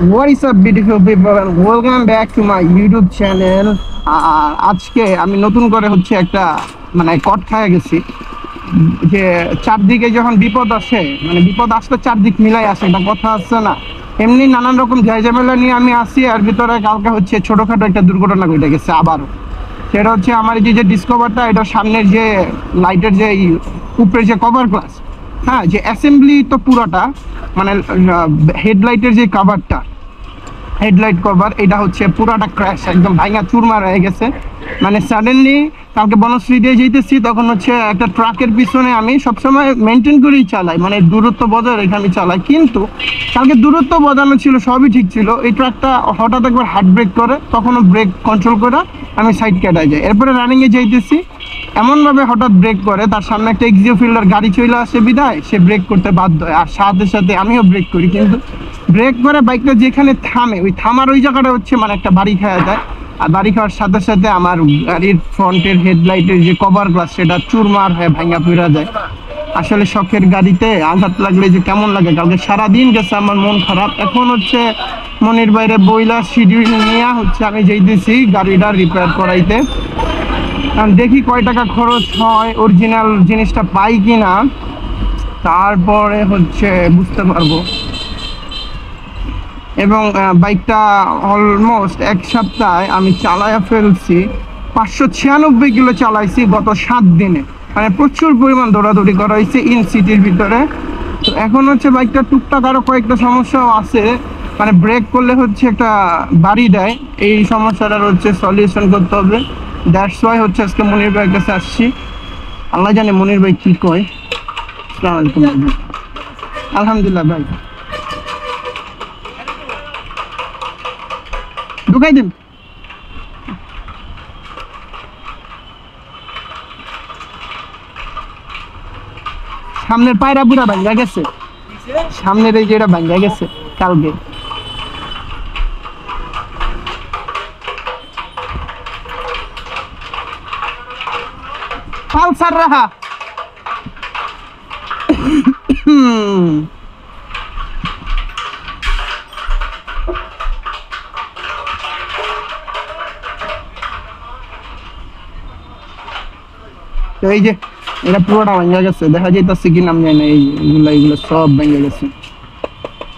What is up beautiful people and welcome back to my YouTube channel. আর আজকে আমি নতুন করে হচ্ছে একটা মানে কট খায় গেছি যে চারদিকে যখন বিপদ আসে মানে বিপদ আসলে চারদিক মিলাই আসে, এটা কথা আছে না? এমনি নানান রকম ঝামেলা নিয়ে আমি আসি, আর ভিতরে কালকে হচ্ছে ছোটখাটো একটা দুর্ঘটনা ঘটে গেছে আবারও। সেটা হচ্ছে আমার যে ডিসকভারটা, এটা সামনের যে লাইটের যে উপরের যে কভার গ্লাস, হ্যাঁ, যে অ্যাসেম্বলি তো পুরোটা মানে হেডলাইটের যে কাভারটা, হেডলাইট কভার, এটা হচ্ছে পুরাটা ক্র্যাশ, একদম ভাঙা চুরমার হয়ে গেছে। মানে সাডেনলি কালকে বনশ্রী দিয়ে যেতেছি, তখন হচ্ছে একটা ট্রাকের পিছনে আমি সবসময় মেনটেন করেই চালাই, মানে দূরত্ব বজায় রেখে আমি চালাই, কিন্তু কালকে দূরত্ব বজানো ছিল, সবই ঠিক ছিল। এই ট্রাকটা হঠাৎ একবার হার্ড ব্রেক করে, তখনও ব্রেক কন্ট্রোল করে আমি সাইড কেটে যাই। এরপরে রানিংয়ে যাইতেছি, এমনভাবে হঠাৎ ব্রেক করে, তার সামনে একটা এক্সিও ফিল্ডার গাড়ি চলে আসে, বিদায় সে ব্রেক করতে বাধ্য হয়, আর সাথে সাথে আমিও ব্রেক করি। কিন্তু ব্রেক করে বাইকটা যেখানে থামে, ওই থামার ওই জায়গাটা হচ্ছে মানে একটা বাড়ি খাওয়া যায়, আর বাড়ি খাওয়ার সাথে সাথে আমার গাড়ির ফ্রন্টের হেডলাইটের যে কভার গ্লাস, সেটা চুরমার হয়ে ভাঙা ফিরা যায়। আসলে শখের গাড়িতে আঘাত লাগলে যে কেমন লাগে, কালকে সারাদিন গেছে আমার মন খারাপ। এখন হচ্ছে মনের বাইরে বইলা শিডিউল নিয়ে হচ্ছে আমি যেতেছি গাড়িটা রিপেয়ার করাইতে, কারণ দেখি কয় টাকা খরচ হয়, অরিজিনাল জিনিসটা পাই কিনা, তারপরে হচ্ছে বুঝতে পারবো। এবং বাইকটা অলমোস্ট এক সপ্তাহে আমি চালায়া ফেলছি, 596 কিলো চালাইছি গত 7 দিনে, মানে প্রচুর পরিমাণ দৌড়াদৌড়ি করা হয়েছে ইন সিটির ভিতরে। তো এখন হচ্ছে বাইকটা টুকটাক আরও কয়েকটা সমস্যাও আছে, মানে ব্রেক করলে হচ্ছে একটা বাড়ি দেয়, এই সমস্যাটার হচ্ছে সলিউশন করতে হবে। দ্যাটস ওয়াই হচ্ছে আজকে মনির ভাইয়ের কাছে আসছি। আল্লাহ জানে মনির ভাই কী কয়। আসসালামু আলাইকুম। আলহামদুলিল্লাহ ভাই, ঢুকাই দিন। সামনের পায়রা পুরা ভাঙ্গা গেছে, সামনের এই যেটা ভাঙ্গা গেছে কালকে। পালসার রাহা তো এই যে এটা পুরোটা ভাঙ্গা গেছে, দেখা যাইতেছে কি নাম জানি না, এইগুলো সব ভেঙে গেছে,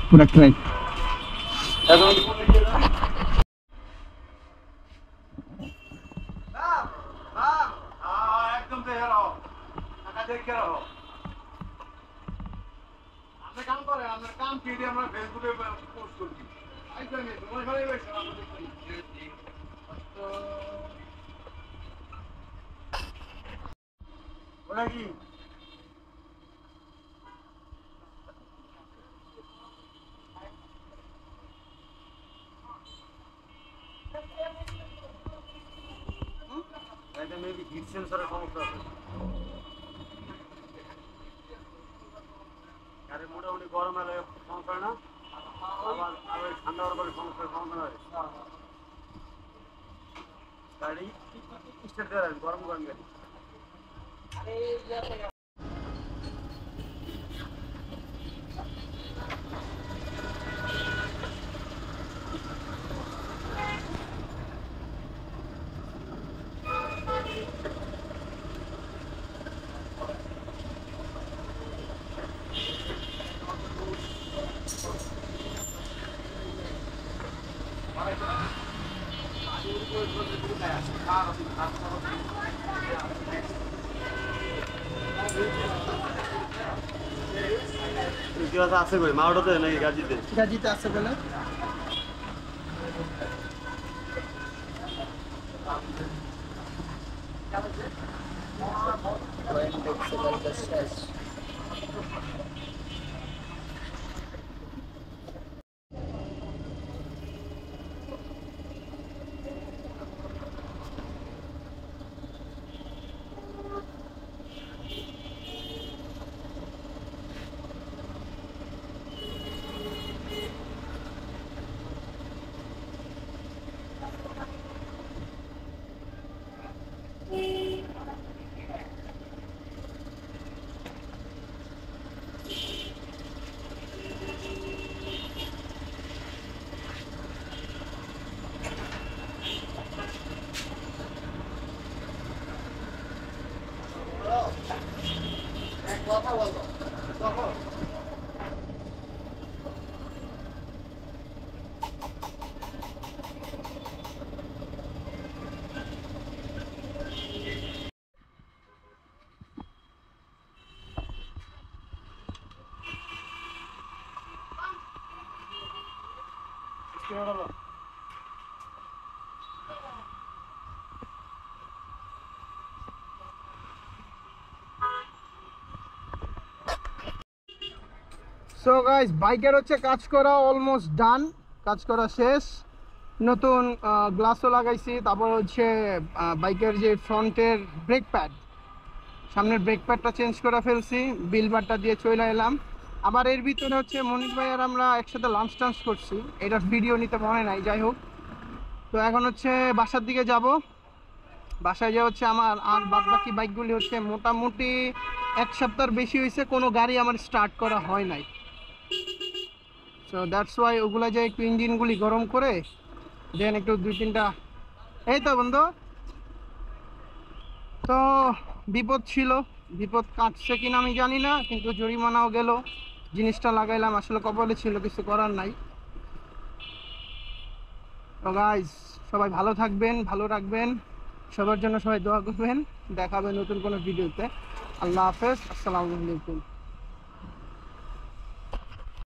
পুরো ক্র্যাক। মেবি হিট সেন্সরের সমস্যা আছে, গাড়ি মোটামুটি গরম এলে সমস্যা হয় না, আবার ঠান্ডা হওয়ার পরে সমস্যার সমাধান হয়। গাড়ি স্টার্ট দেওয়া গরম গরম গাড়ি। আছে কই মাওড়াতে নাকি গাজীতে? গাজীতে আছে বলে সো গাইস বাইকের হচ্ছে কাজ করা অলমোস্ট ডান, কাজ করা শেষ। নতুন গ্লাসও লাগাইছি, তারপর হচ্ছে বাইকের যে ফ্রন্টের ব্রেক প্যাড, সামনের ব্রেক প্যাডটা চেঞ্জ করে ফেলছি, বিল বারটা দিয়ে চলে এলাম। আবার এর ভিতরে হচ্ছে মনির ভাই আর আমরা একসাথে লাঞ্চ টাঞ্চ করছি, এটার ভিডিও নিতে মনে নাই, যাই হোক। তো এখন হচ্ছে বাসার দিকে যাব। বাসায় যা হচ্ছে আমার আর বাদ বাকি বাইকগুলি হচ্ছে মোটামুটি 1 সপ্তাহের বেশি হয়েছে কোনো গাড়ি আমার স্টার্ট করা হয় নাই। সো দ্যাটস ওয়াই ওগুলা যে একটু ইঞ্জিনগুলি গরম করে দেন একটু 2-3টা, এই তো বন্ধু। তো বিপদ ছিল, বিপদ কাটছে কিনা আমি জানি না, কিন্তু জরিমানাও গেল। জিনিসটা লাগাইলাম, আসলে কপালে ছিল, কিছু করার নাই। তো গাইস সবাই ভালো থাকবেন, ভালো রাখবেন, সবার জন্য সবাই দোয়া করবেন। দেখা হবে নতুন কোনো ভিডিওতে। আল্লাহ হাফেজ, আসসালামু আলাইকুম।